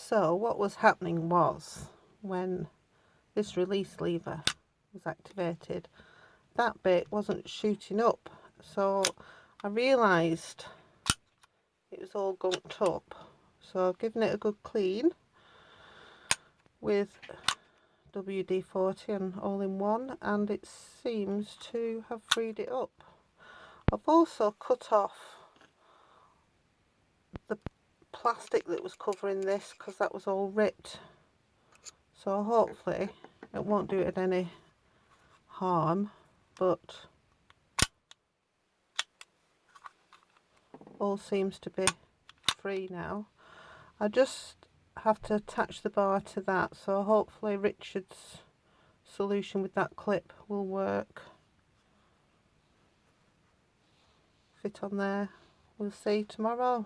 So what was happening was, when this release lever was activated, that bit wasn't shooting up, so I realised it was all gunked up. So I've given it a good clean with WD-40 and all-in-one, and it seems to have freed it up. I've also cut off the plastic that was covering this because that was all ripped, so hopefully it won't do it any harm, but all seems to be free now. I just have to attach the bar to that, so hopefully Richard's solution with that clip will work. Fit on there. We'll see tomorrow.